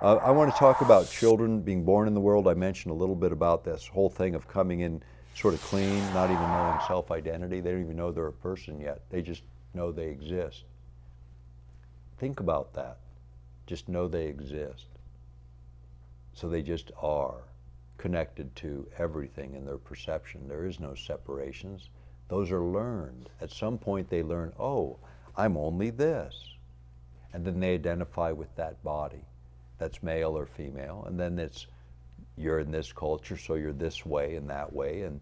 I want to talk about children being born in the world. I mentioned a little bit about this whole thing of coming in sort of clean, not even knowing self-identity. They don't even know they're a person yet. They just know they exist. Think about that. Just know they exist. So they just are connected to everything in their perception. There is no separations. Those are learned. At some point they learn, oh, I'm only this. And then they identify with that body. That's male or female. And then it's, you're in this culture, so you're this way and that way. And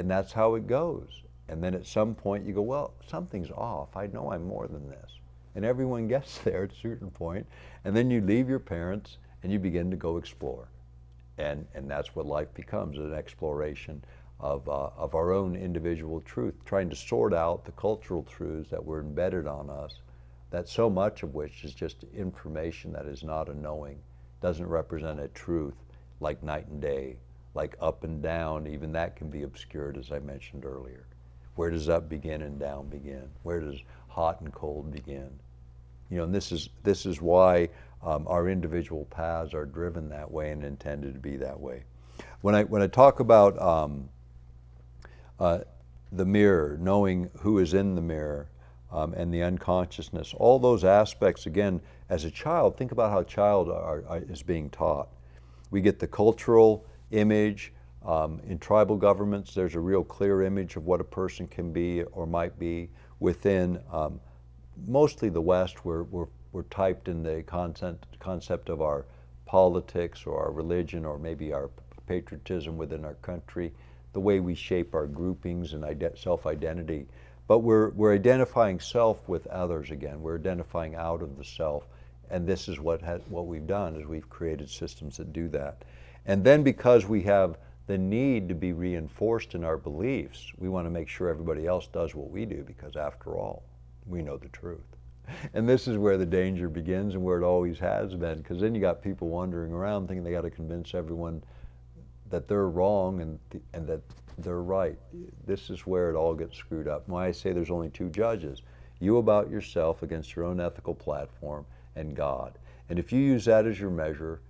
that's how it goes. And then at some point you go, well, something's off. I know I'm more than this. And everyone gets there at a certain point. And then you leave your parents and you begin to go explore. And that's what life becomes, an exploration of our own individual truth, trying to sort out the cultural truths that were embedded on us, that so much of which is just information that is not a knowing, doesn't represent a truth, like night and day, like up and down. Even that can be obscured, as I mentioned earlier. Where does up begin and down begin? Where does hot and cold begin? You know, and this is why our individual paths are driven that way and intended to be that way. When I talk about the mirror, knowing who is in the mirror, and the unconsciousness, all those aspects, again, as a child, think about how a child is being taught. We get the cultural image. In tribal governments, there's a real clear image of what a person can be or might be. Within mostly the West, we're typed in the concept of our politics or our religion or maybe our patriotism within our country, the way we shape our groupings and self-identity. But we're identifying self with others again. We're identifying out of the self. And this is what we've done, is we've created systems that do that. And then because we have the need to be reinforced in our beliefs, we want to make sure everybody else does what we do, because after all, we know the truth. And this is where the danger begins and where it always has been, because then you got people wandering around thinking they got to convince everyone that they're wrong and that they're right. This is where it all gets screwed up. Why I say there's only two judges, you about yourself against your own ethical platform, and God. And if you use that as your measure,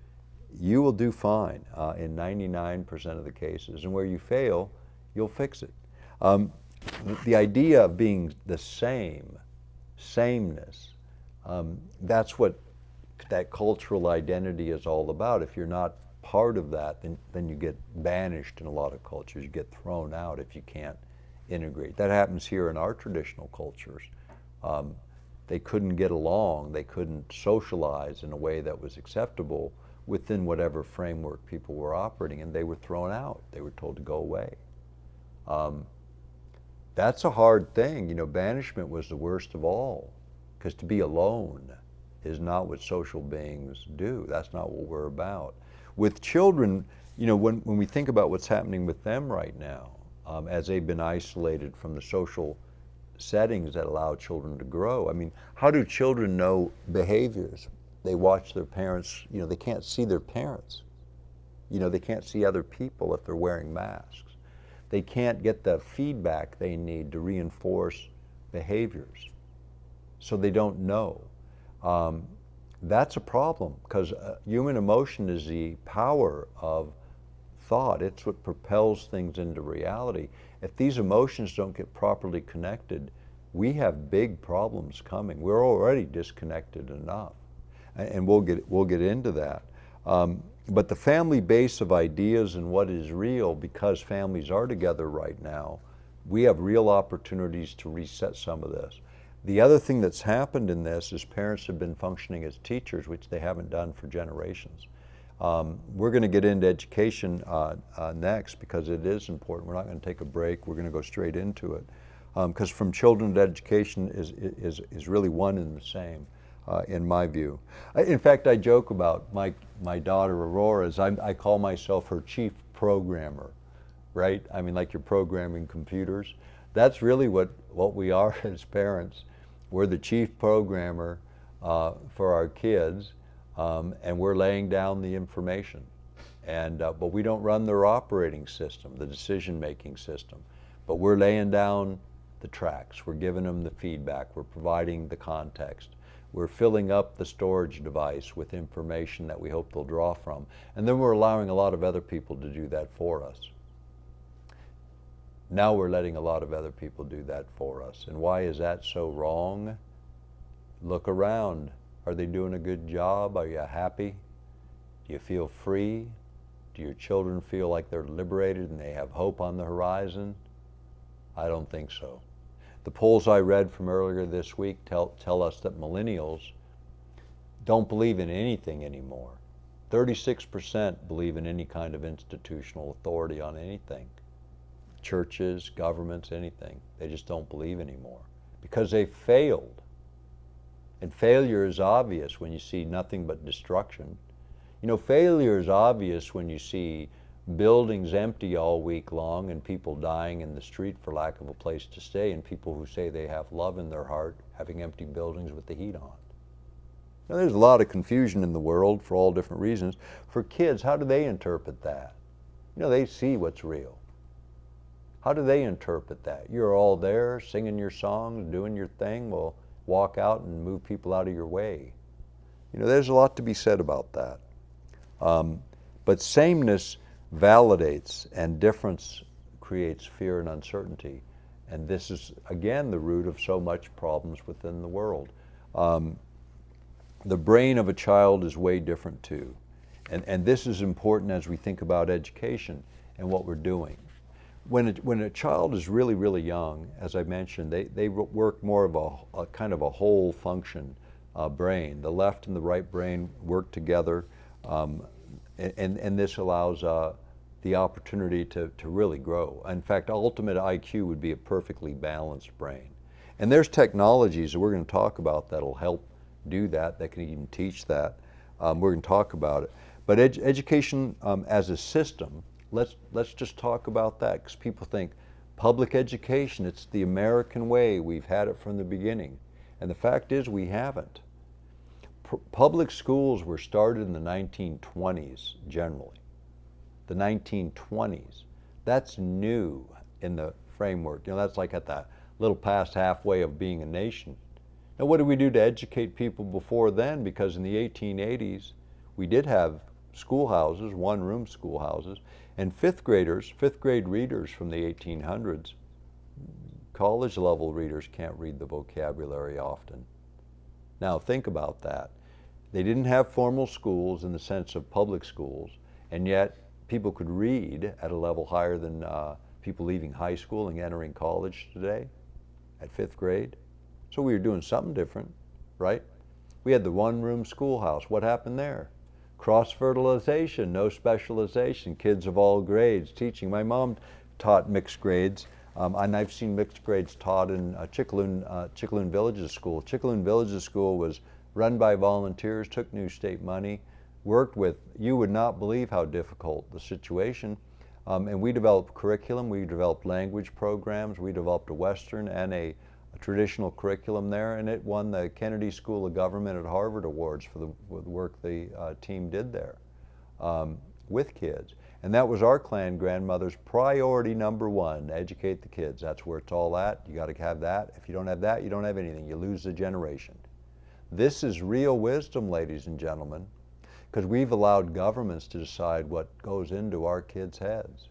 you will do fine in 99% of the cases. And where you fail, you'll fix it. The idea of being the sameness, that's what that cultural identity is all about. If you're not part of that, then you get banished in a lot of cultures. You get thrown out if you can't integrate. That happens here in our traditional cultures. They couldn't get along. They couldn't socialize in a way that was acceptable within whatever framework people were operating, and they were thrown out. They were told to go away. That's a hard thing. You know, banishment was the worst of all, because to be alone is not what social beings do. That's not what we're about. With children, you know, when we think about what's happening with them right now, as they've been isolated from the social settings that allow children to grow. I mean, how do children know behaviors? They watch their parents, you know, they can't see their parents. You know, they can't see other people if they're wearing masks. They can't get the feedback they need to reinforce behaviors. So they don't know. That's a problem, because human emotion is the power of thought. It's what propels things into reality. If these emotions don't get properly connected, we have big problems coming. We're already disconnected enough, and we'll get into that. But the family base of ideas and what is real, because families are together right now, we have real opportunities to reset some of this. The other thing that's happened in this is parents have been functioning as teachers, which they haven't done for generations. We're going to get into education next, because it is important. We're not going to take a break. We're going to go straight into it, because from children to education is really one and the same, in my view. In fact, I joke about my daughter Aurora. I call myself her chief programmer, right? I mean, like you're programming computers. That's really what we are as parents. We're the chief programmer for our kids, and we're laying down the information. But we don't run their operating system, the decision-making system. But we're laying down the tracks. We're giving them the feedback. We're providing the context. We're filling up the storage device with information that we hope they'll draw from. And then we're allowing a lot of other people to do that for us. Now we're letting a lot of other people do that for us. And why is that so wrong? Look around. Are they doing a good job? Are you happy? Do you feel free? Do your children feel like they're liberated and they have hope on the horizon? I don't think so. The polls I read from earlier this week tell us that millennials don't believe in anything anymore. 36% believe in any kind of institutional authority on anything. Churches, governments, anything. They just don't believe anymore because they failed. And failure is obvious when you see nothing but destruction. You know, failure is obvious when you see buildings empty all week long and people dying in the street for lack of a place to stay, and people who say they have love in their heart having empty buildings with the heat on. Now, there's a lot of confusion in the world for all different reasons. For kids, how do they interpret that? You know, they see what's real. How do they interpret that? You're all there singing your songs, doing your thing. Well, walk out and move people out of your way. You know, there's a lot to be said about that. But sameness validates, and difference creates fear and uncertainty. And this is, again, the root of so much problems within the world. The brain of a child is way different too. And this is important as we think about education and what we're doing. When a child is really, really young, as I mentioned, they work more of a kind of a whole function brain. The left and the right brain work together. And this allows the opportunity to really grow. In fact, ultimate IQ would be a perfectly balanced brain. And there's technologies that we're going to talk about that'll help do that, that can even teach that. We're going to talk about it. But education as a system, let's just talk about that, because people think public education, it's the American way, we've had it from the beginning. And the fact is we haven't. Public schools were started in the 1920s, generally. The 1920s. That's new in the framework. You know, that's like at the little past halfway of being a nation. Now, what did we do to educate people before then? Because in the 1880s, we did have schoolhouses, one-room schoolhouses, and fifth grade readers from the 1800s, college-level readers can't read the vocabulary often. Now, think about that. They didn't have formal schools in the sense of public schools, and yet people could read at a level higher than people leaving high school and entering college today at fifth grade. So we were doing something different, right? We had the one-room schoolhouse. What happened there? Cross-fertilization, no specialization, kids of all grades teaching. My mom taught mixed grades, and I've seen mixed grades taught in Chickaloon Villages School. Chickaloon Villages School was run by volunteers, took new state money, worked with, you would not believe how difficult the situation. And we developed curriculum, we developed language programs, we developed a Western and a traditional curriculum there, and it won the Kennedy School of Government at Harvard Awards for the work the team did there with kids. And that was our clan grandmother's priority number one, educate the kids. That's where it's all at. You got to have that. If you don't have that, you don't have anything. You lose the generation. This is real wisdom, ladies and gentlemen, because we've allowed governments to decide what goes into our kids' heads.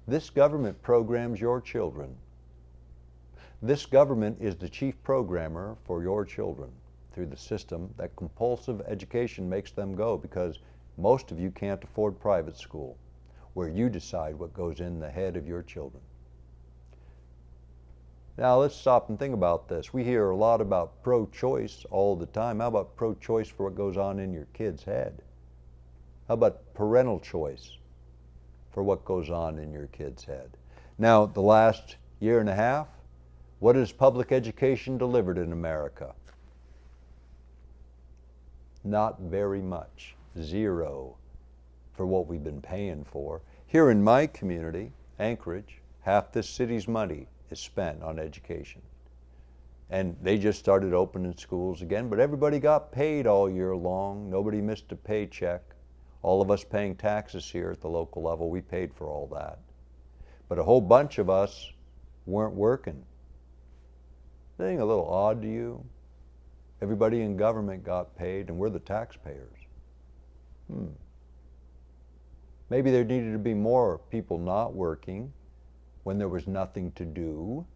This government programs your children. This government is the chief programmer for your children through the system that compulsive education makes them go, because most of you can't afford private school, where you decide what goes in the head of your children. Now let's stop and think about this. We hear a lot about pro-choice all the time. How about pro-choice for what goes on in your kid's head? How about parental choice for what goes on in your kid's head? Now, the last year and a half, what has public education delivered in America? Not very much. Zero for what we've been paying for. Here in my community, Anchorage, half this city's money is spent on education. And they just started opening schools again, but everybody got paid all year long. Nobody missed a paycheck. All of us paying taxes here at the local level, we paid for all that. But a whole bunch of us weren't working. Isn't that a little odd to you? Everybody in government got paid, and we're the taxpayers. Maybe there needed to be more people not working when there was nothing to do,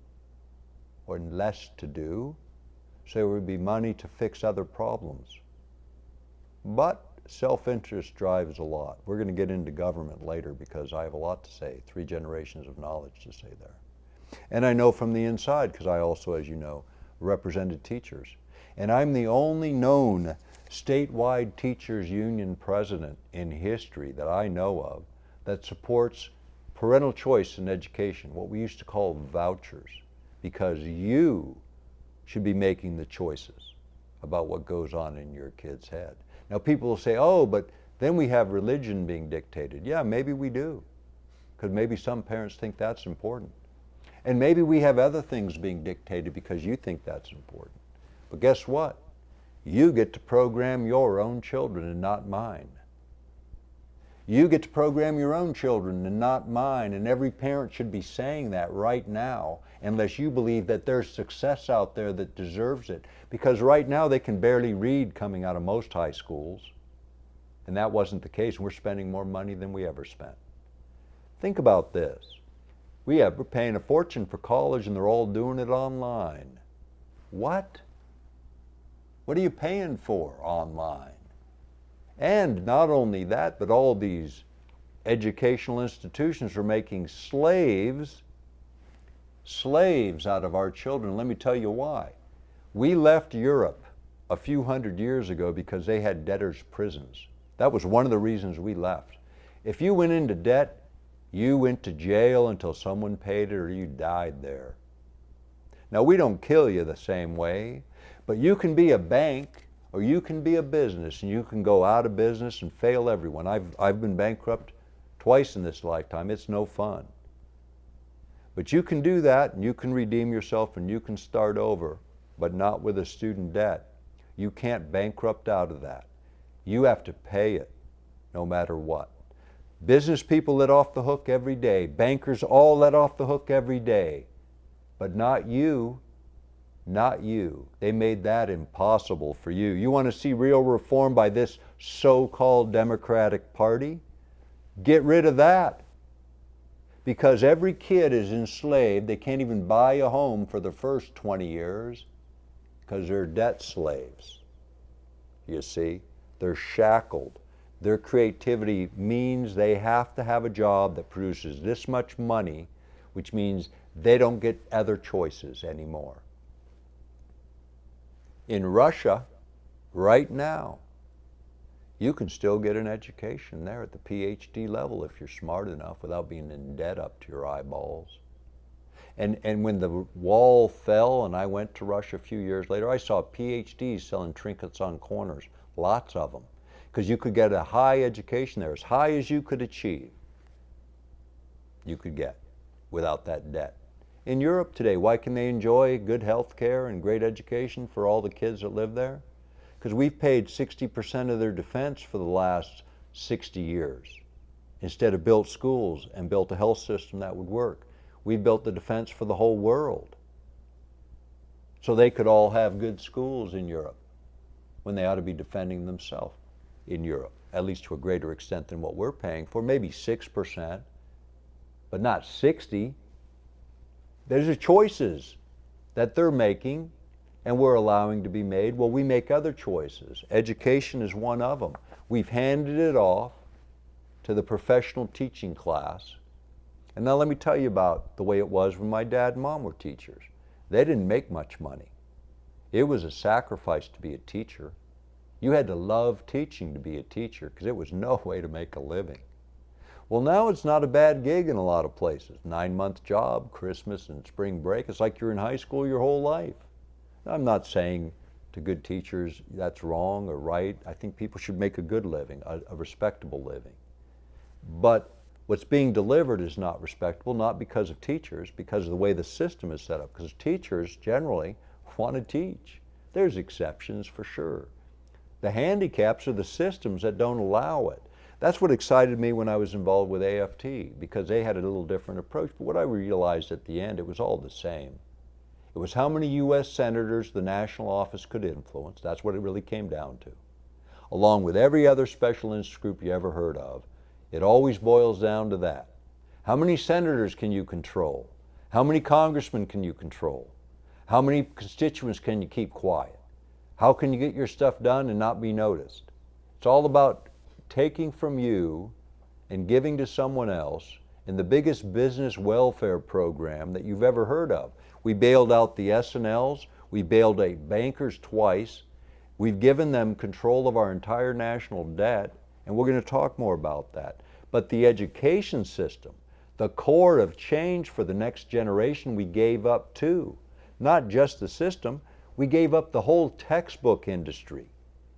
or less to do, so there would be money to fix other problems. But self-interest drives a lot. We're going to get into government later because I have a lot to say, 3 generations of knowledge to say there. And I know from the inside because I also, as you know, represented teachers. And I'm the only known statewide teachers union president in history that I know of that supports parental choice in education, what we used to call vouchers, because you should be making the choices about what goes on in your kid's head. Now people will say, oh, but then we have religion being dictated. Yeah, maybe we do, because maybe some parents think that's important. And maybe we have other things being dictated because you think that's important. But guess what? You get to program your own children and not mine. You get to program your own children and not mine, and every parent should be saying that right now, unless you believe that there's success out there that deserves it. Because right now they can barely read coming out of most high schools, and that wasn't the case. We're spending more money than we ever spent. Think about this. We're paying a fortune for college and they're all doing it online. What? What are you paying for online? And not only that, but all these educational institutions are making slaves out of our children. Let me tell you why. We left Europe a few hundred years ago because they had debtors' prisons. That was one of the reasons we left. If you went into debt, you went to jail until someone paid it or you died there. Now, we don't kill you the same way, but you can be a bank or you can be a business and you can go out of business and fail everyone. I've been bankrupt twice in this lifetime. It's no fun. But you can do that and you can redeem yourself and you can start over, but not with a student debt. You can't bankrupt out of that. You have to pay it no matter what. Business people let off the hook every day. Bankers all let off the hook every day. But not you. Not you. They made that impossible for you. You want to see real reform by this so-called Democratic Party? Get rid of that. Because every kid is enslaved. They can't even buy a home for the first 20 years because they're debt slaves. You see? They're shackled. Their creativity means they have to have a job that produces this much money, which means they don't get other choices anymore. In Russia, right now, you can still get an education there at the PhD level if you're smart enough without being in debt up to your eyeballs. And when the wall fell and I went to Russia a few years later, I saw PhDs selling trinkets on corners, lots of them. Because you could get a high education there, as high as you could achieve, you could get without that debt. In Europe today, why can they enjoy good health care and great education for all the kids that live there? Because we've paid 60% of their defense for the last 60 years. Instead of built schools and built a health system that would work, we built the defense for the whole world. So they could all have good schools in Europe when they ought to be defending themselves in Europe, at least to a greater extent than what we're paying for, maybe 6%, but not 60%. There's the choices that they're making and we're allowing to be made. Well, we make other choices. Education is one of them. We've handed it off to the professional teaching class. And now let me tell you about the way it was when my dad and mom were teachers. They didn't make much money. It was a sacrifice to be a teacher. You had to love teaching to be a teacher because it was no way to make a living. Well, now it's not a bad gig in a lot of places. 9-month job, Christmas and spring break. It's like you're in high school your whole life. I'm not saying to good teachers that's wrong or right. I think people should make a good living, a respectable living. But what's being delivered is not respectable, not because of teachers, because of the way the system is set up. Because teachers generally want to teach. There's exceptions for sure. The handicaps are the systems that don't allow it. That's what excited me when I was involved with AFT, because they had a little different approach. But what I realized at the end, it was all the same. It was how many U.S. senators the national office could influence. That's what it really came down to. Along with every other special interest group you ever heard of, it always boils down to that. How many senators can you control? How many congressmen can you control? How many constituents can you keep quiet? How can you get your stuff done and not be noticed? It's all about taking from you and giving to someone else in the biggest business welfare program that you've ever heard of. We bailed out the S&Ls, we bailed out bankers twice, we've given them control of our entire national debt, and we're going to talk more about that. But the education system, the core of change for the next generation, we gave up too. Not just the system, we gave up the whole textbook industry.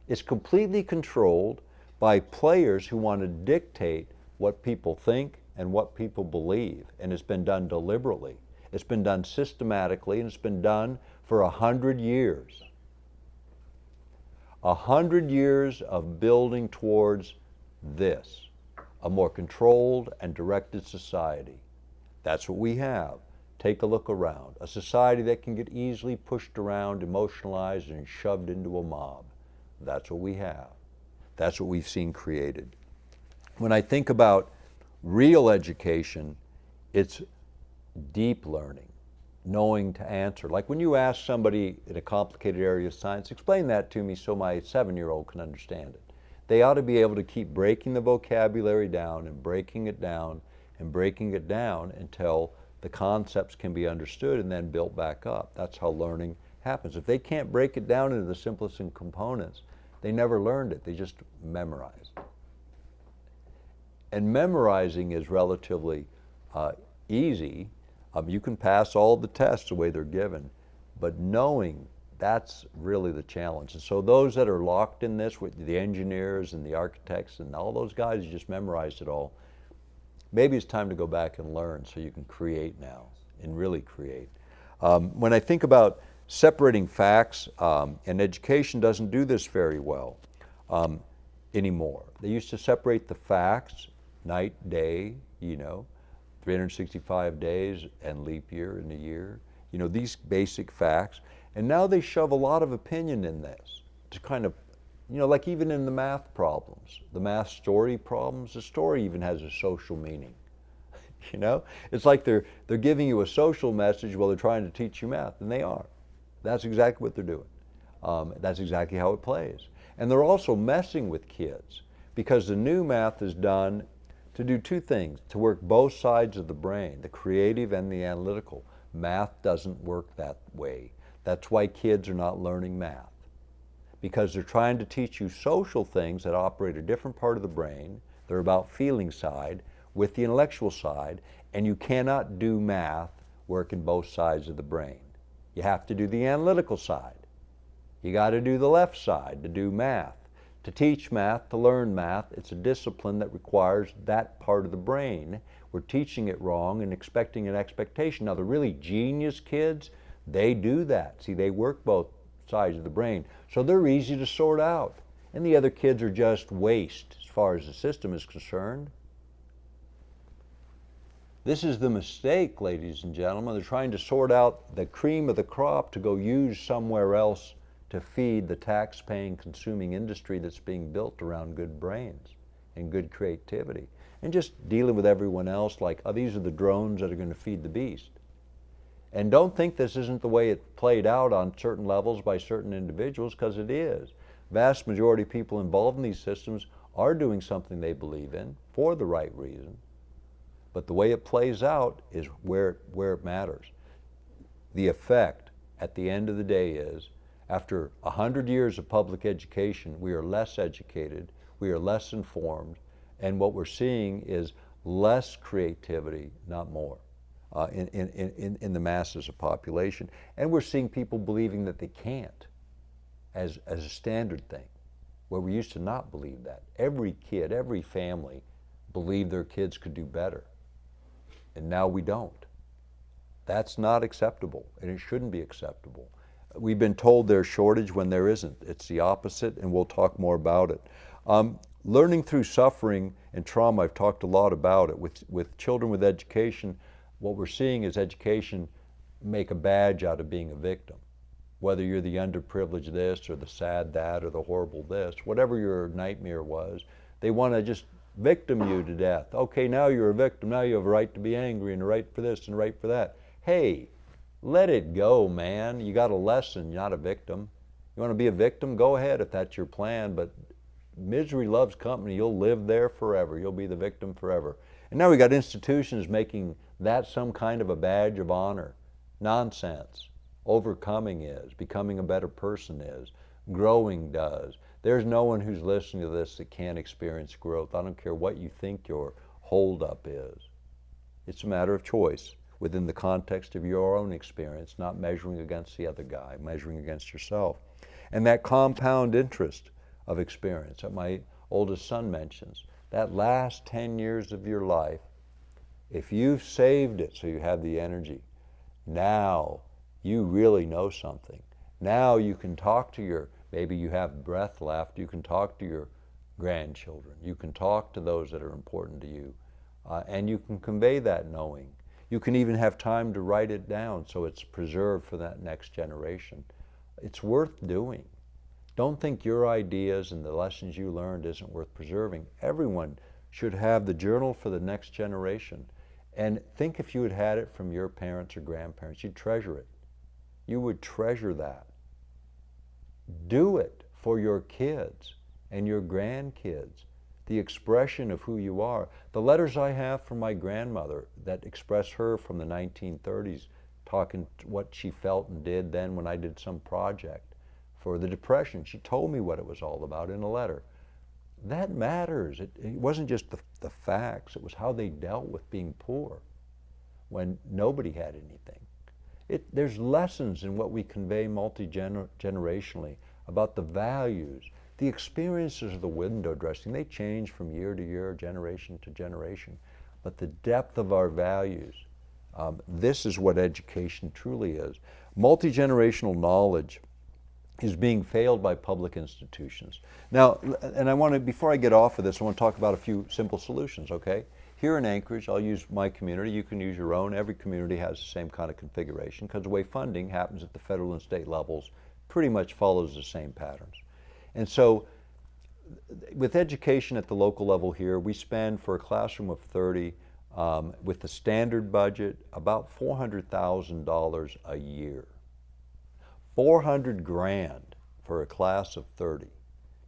It's completely controlled by players who want to dictate what people think and what people believe, and it's been done deliberately. It's been done systematically, and it's been done for 100 years. 100 years of building towards this, a more controlled and directed society. That's what we have. Take a look around. A society that can get easily pushed around, emotionalized, and shoved into a mob. That's what we have. That's what we've seen created. When I think about real education, it's deep learning, knowing to answer. Like when you ask somebody in a complicated area of science, explain that to me so my 7-year-old can understand it. They ought to be able to keep breaking the vocabulary down and breaking it down and breaking it down until the concepts can be understood and then built back up. That's how learning happens. If they can't break it down into the simplest components, they never learned it. They just memorized. And memorizing is relatively easy. You can pass all the tests the way they're given, but knowing, that's really the challenge. And so those that are locked in this, with the engineers and the architects and all those guys who just memorized it all, maybe it's time to go back and learn so you can create now and really create. When I think about separating facts, and education doesn't do this very well anymore. They used to separate the facts, night, day, 365 days and leap year in a year, these basic facts. And now they shove a lot of opinion in this to kind of, like even in the math problems, the math story problems, the story even has a social meaning. It's like they're giving you a social message while they're trying to teach you math, and they are. That's exactly what they're doing. That's exactly how it plays. And they're also messing with kids because the new math is done to do two things, to work both sides of the brain, the creative and the analytical. Math doesn't work that way. That's why kids are not learning math, because they're trying to teach you social things that operate a different part of the brain. They're about feeling side with the intellectual side, and you cannot do math working both sides of the brain. You have to do the analytical side. You got to do the left side to do math. To teach math, to learn math, it's a discipline that requires that part of the brain. We're teaching it wrong and expecting an expectation. Now, the really genius kids, they do that. See, they work both sides of the brain. So they're easy to sort out. And the other kids are just waste as far as the system is concerned. This is the mistake, ladies and gentlemen. They're trying to sort out the cream of the crop to go use somewhere else to feed the tax-paying, consuming industry that's being built around good brains and good creativity. And just dealing with everyone else like, oh, these are the drones that are going to feed the beast. And don't think this isn't the way it played out on certain levels by certain individuals, because it is. Vast majority of people involved in these systems are doing something they believe in for the right reason. But the way it plays out is where it matters. The effect at the end of the day is, after 100 years of public education, we are less educated, we are less informed, and what we're seeing is less creativity, not more, in the masses of population. And we're seeing people believing that they can't as a standard thing, where we used to not believe that. Every kid, every family believed their kids could do better, and now we don't. That's not acceptable, and it shouldn't be acceptable. We've been told there's shortage when there isn't. It's the opposite, and we'll talk more about it. Learning through suffering and trauma, I've talked a lot about it. With children with education, what we're seeing is education make a badge out of being a victim. Whether you're the underprivileged this or the sad that or the horrible this, whatever your nightmare was, they want to just victim you to death. Okay, now you're a victim. Now you have a right to be angry and a right for this and a right for that. Hey, let it go, man. You got a lesson, not a victim. You want to be a victim? Go ahead if that's your plan, but misery loves company. You'll live there forever. You'll be the victim forever. And now we got institutions making that some kind of a badge of honor. Nonsense. Overcoming is, becoming a better person is, growing does. There's no one who's listening to this that can't experience growth. I don't care what you think your holdup is. It's a matter of choice within the context of your own experience, not measuring against the other guy, measuring against yourself. And that compound interest of experience that my oldest son mentions, that last 10 years of your life, if you've saved it so you have the energy, now you really know something. Now you can talk to your, maybe you have breath left, you can talk to your grandchildren. You can talk to those that are important to you. And you can convey that knowing. You can even have time to write it down so it's preserved for that next generation. It's worth doing. Don't think your ideas and the lessons you learned isn't worth preserving. Everyone should have the journal for the next generation. And think if you had had it from your parents or grandparents, you'd treasure it. You would treasure that. Do it for your kids and your grandkids. The expression of who you are. The letters I have from my grandmother that express her from the 1930s, talking what she felt and did then when I did some project for the Depression. She told me what it was all about in a letter. That matters. It wasn't just the facts, it was how they dealt with being poor when nobody had anything. There's lessons in what we convey multi-generationally about the values. The experiences of the window dressing, they change from year to year, generation to generation. But the depth of our values, this is what education truly is. Multi-generational knowledge is being failed by public institutions. Now, and I want to, before I get off of this, I want to talk about a few simple solutions, okay? Here in Anchorage, I'll use my community, you can use your own. Every community has the same kind of configuration because the way funding happens at the federal and state levels pretty much follows the same patterns. And so with education at the local level here, we spend for a classroom of 30, with the standard budget, about $400,000 a year. 400 grand for a class of 30.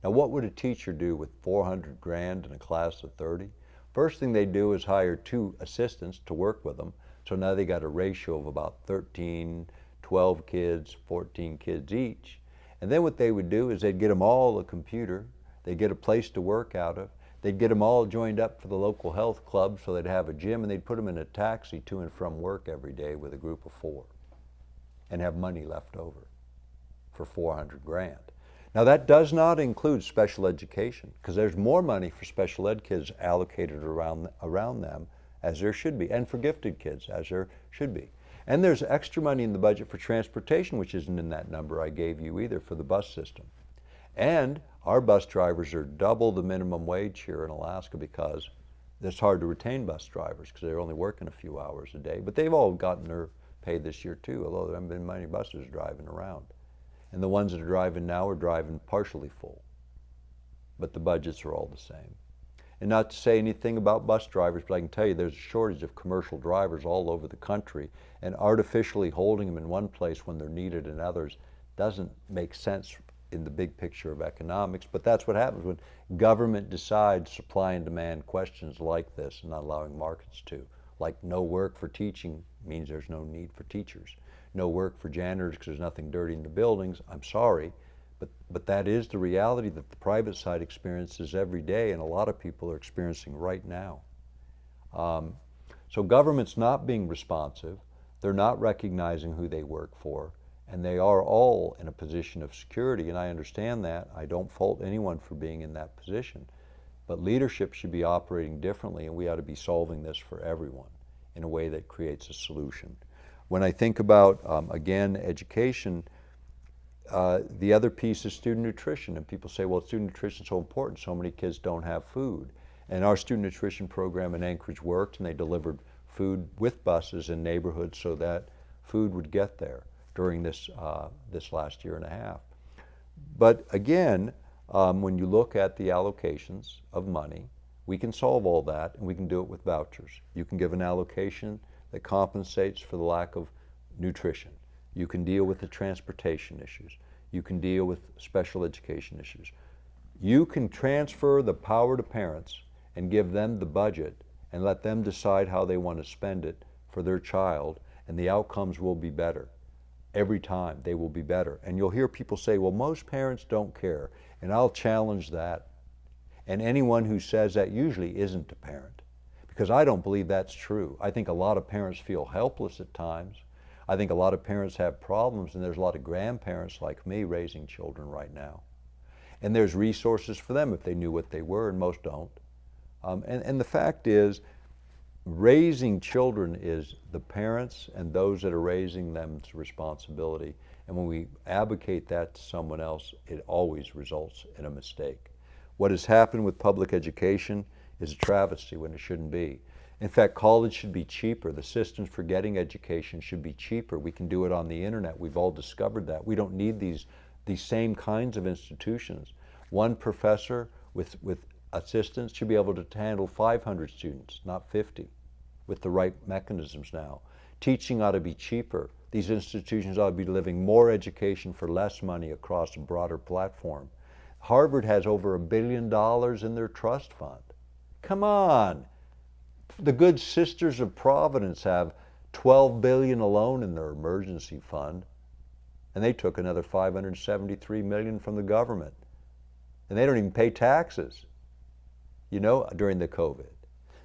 Now what would a teacher do with 400 grand in a class of 30? First thing they do is hire 2 assistants to work with them. So now they got a ratio of about 13, 12 kids, 14 kids each. And then what they would do is they'd get them all a computer, they'd get a place to work out of, they'd get them all joined up for the local health club so they'd have a gym, and they'd put them in a taxi to and from work every day with a group of 4 and have money left over for 400 grand. Now that does not include special education because there's more money for special ed kids allocated around them as there should be, and for gifted kids as there should be. And there's extra money in the budget for transportation, which isn't in that number I gave you either for the bus system. And our bus drivers are double the minimum wage here in Alaska because it's hard to retain bus drivers because they're only working a few hours a day. But they've all gotten their pay this year too, although there haven't been many buses driving around. And the ones that are driving now are driving partially full. But the budgets are all the same. And not to say anything about bus drivers, but I can tell you there's a shortage of commercial drivers all over the country, and artificially holding them in one place when they're needed in others doesn't make sense in the big picture of economics. But that's what happens when government decides supply and demand questions like this and not allowing markets to. Like no work for teaching means there's no need for teachers. No work for janitors because there's nothing dirty in the buildings. I'm sorry. But that is the reality that the private side experiences every day, and a lot of people are experiencing right now. So government's not being responsive. They're not recognizing who they work for, and they are all in a position of security, and I understand that. I don't fault anyone for being in that position. But leadership should be operating differently, and we ought to be solving this for everyone in a way that creates a solution. When I think about, again, education, the other piece is student nutrition, and people say, well, student nutrition is so important, so many kids don't have food. And our student nutrition program in Anchorage worked, and they delivered food with buses in neighborhoods so that food would get there during this last year and a half. But again, when you look at the allocations of money, we can solve all that, and we can do it with vouchers. You can give an allocation that compensates for the lack of nutrition. You can deal with the transportation issues. You can deal with special education issues. You can transfer the power to parents and give them the budget and let them decide how they want to spend it for their child, and the outcomes will be better. Every time they will be better. And you'll hear people say, well, most parents don't care. And I'll challenge that. And anyone who says that usually isn't a parent, because I don't believe that's true. I think a lot of parents feel helpless at times. I think a lot of parents have problems, and there's a lot of grandparents like me raising children right now. And there's resources for them if they knew what they were, and most don't. And the fact is, raising children is the parents and those that are raising them's responsibility. And when we advocate that to someone else, it always results in a mistake. What has happened with public education is a travesty when it shouldn't be. In fact, college should be cheaper. The systems for getting education should be cheaper. We can do it on the internet. We've all discovered that. We don't need these same kinds of institutions. One professor with assistants should be able to handle 500 students, not 50, with the right mechanisms now. Teaching ought to be cheaper. These institutions ought to be delivering more education for less money across a broader platform. Harvard has over $1 billion in their trust fund. Come on. The Good Sisters of Providence have $12 billion alone in their emergency fund, and they took another $573 million from the government. And they don't even pay taxes, you know, during the COVID.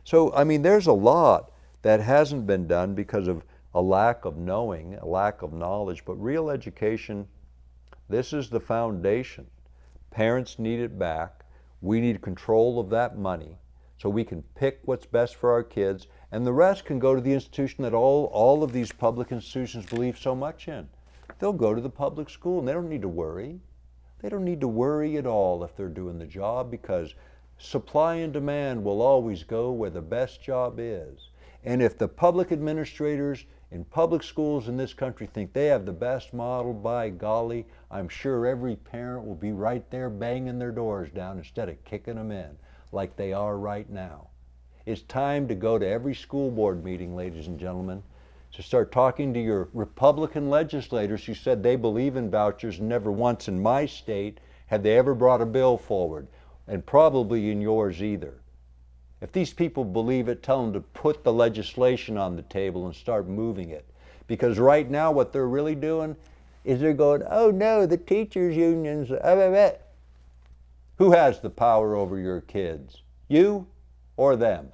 So, I mean, there's a lot that hasn't been done because of a lack of knowing, a lack of knowledge, but real education, this is the foundation. Parents need it back. We need control of that money so we can pick what's best for our kids, and the rest can go to the institution that all of these public institutions believe so much in. They'll go to the public school, and they don't need to worry. They don't need to worry at all if they're doing the job, because supply and demand will always go where the best job is. And if the public administrators in public schools in this country think they have the best model, by golly, I'm sure every parent will be right there banging their doors down instead of kicking them in like they are right now. It's time to go to every school board meeting, ladies and gentlemen, to start talking to your Republican legislators who said they believe in vouchers, and never once in my state have they ever brought a bill forward, and probably in yours either. If these people believe it, tell them to put the legislation on the table and start moving it. Because right now what they're really doing is they're going, oh no, the teachers' unions, Who has the power over your kids? You or them?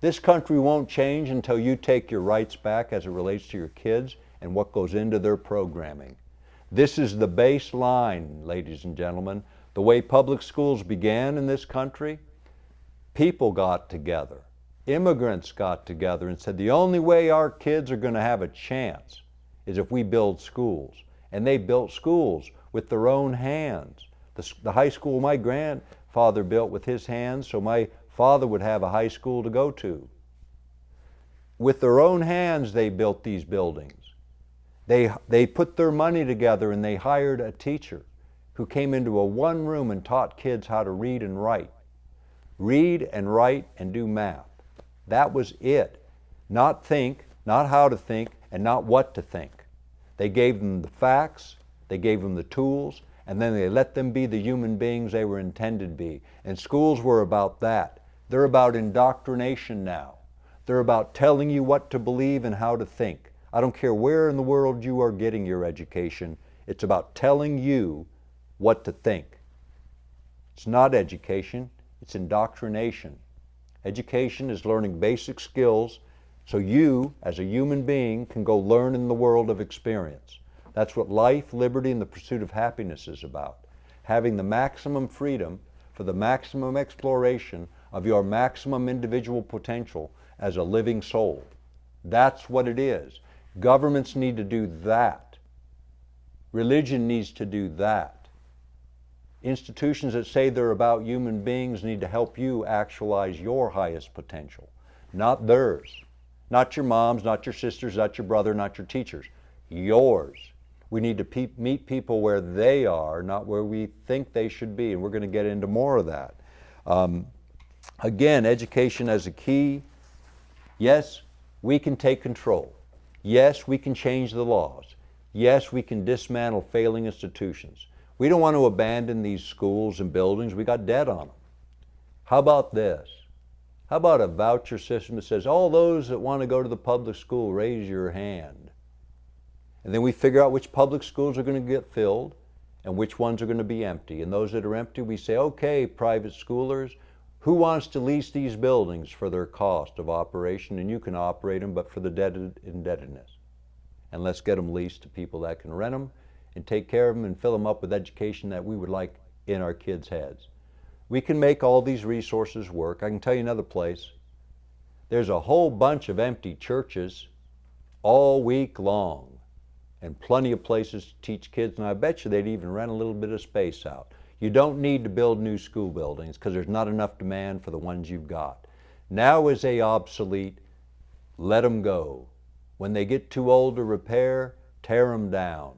This country won't change until you take your rights back as it relates to your kids and what goes into their programming. This is the baseline, ladies and gentlemen. The way public schools began in this country, people got together, immigrants got together and said the only way our kids are going to have a chance is if we build schools. And they built schools with their own hands. The high school my grandfather built with his hands, so my father would have a high school to go to. With their own hands they built these buildings. They put their money together and they hired a teacher who came into a one room and taught kids how to read and write. Read and write and do math. That was it. Not think, not how to think, and not what to think. They gave them the facts, they gave them the tools, and then they let them be the human beings they were intended to be. And schools were about that. They're about indoctrination now. They're about telling you what to believe and how to think. I don't care where in the world you are getting your education, it's about telling you what to think. It's not education. It's indoctrination. Education is learning basic skills so you, as a human being, can go learn in the world of experience. That's what life, liberty, and the pursuit of happiness is about. Having the maximum freedom for the maximum exploration of your maximum individual potential as a living soul. That's what it is. Governments need to do that. Religion needs to do that. Institutions that say they're about human beings need to help you actualize your highest potential, not theirs, Not your mom's, not your sister's, not your brother, not your teacher's. Yours. We need to meet people where they are, not where we think they should be, and we're going to get into more of that. Again, education as a key. Yes, we can take control. Yes, we can change the laws. Yes, we can dismantle failing institutions. We don't want to abandon these schools and buildings. We got debt on them. How about this? How about a voucher system that says, all those that want to go to the public school, raise your hand. And then we figure out which public schools are going to get filled and which ones are going to be empty. And those that are empty, we say, okay, private schoolers, who wants to lease these buildings for their cost of operation? And you can operate them, but for the indebtedness. And let's get them leased to people that can rent them and take care of them and fill them up with education that we would like in our kids' heads. We can make all these resources work. I can tell you another place. There's a whole bunch of empty churches all week long and plenty of places to teach kids, and I bet you they'd even rent a little bit of space out. You don't need to build new school buildings because there's not enough demand for the ones you've got. Now is they obsolete, let them go. When they get too old to repair, tear them down.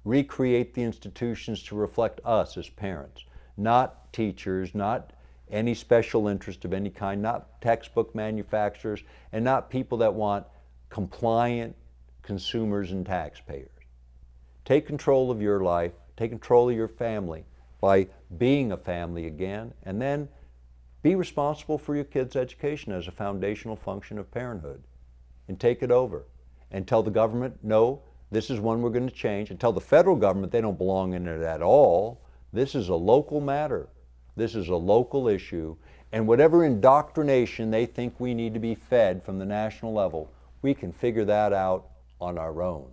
Recreate the institutions to reflect us as parents, not teachers, not any special interest of any kind, not textbook manufacturers, and not people that want compliant consumers and taxpayers. Take control of your life, take control of your family by being a family again, and then be responsible for your kids' education as a foundational function of parenthood. And take it over. And tell the government, no, this is one we're going to change. And tell the federal government they don't belong in it at all. This is a local matter. This is a local issue. And whatever indoctrination they think we need to be fed from the national level, we can figure that out on our own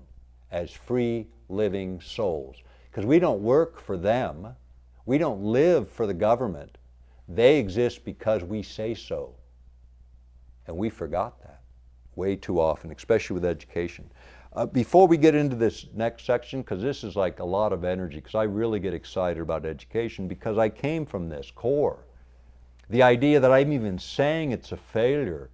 as free living souls. Because we don't work for them. We don't live for the government. They exist because we say so. And we forgot that way too often, especially with education. Before we get into this next section, because this is like a lot of energy, because I really get excited about education because I came from this core. The idea that I'm even saying it's a failure,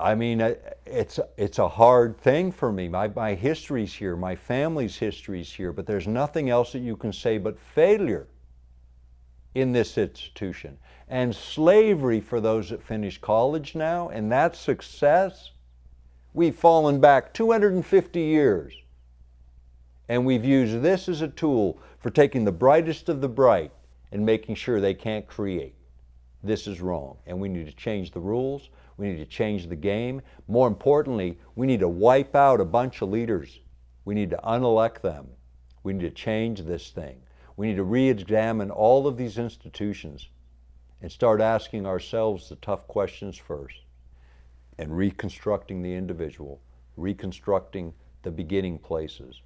I mean, it's a hard thing for me. My history's here, my family's history's here, but there's nothing else that you can say but failure in this institution. And slavery for those that finish college now, and that success, we've fallen back 250 years. And we've used this as a tool for taking the brightest of the bright and making sure they can't create. This is wrong, and we need to change the rules. We need to change the game. More importantly, we need to wipe out a bunch of leaders. We need to unelect them. We need to change this thing. We need to re-examine all of these institutions and start asking ourselves the tough questions first and reconstructing the individual, reconstructing the beginning places.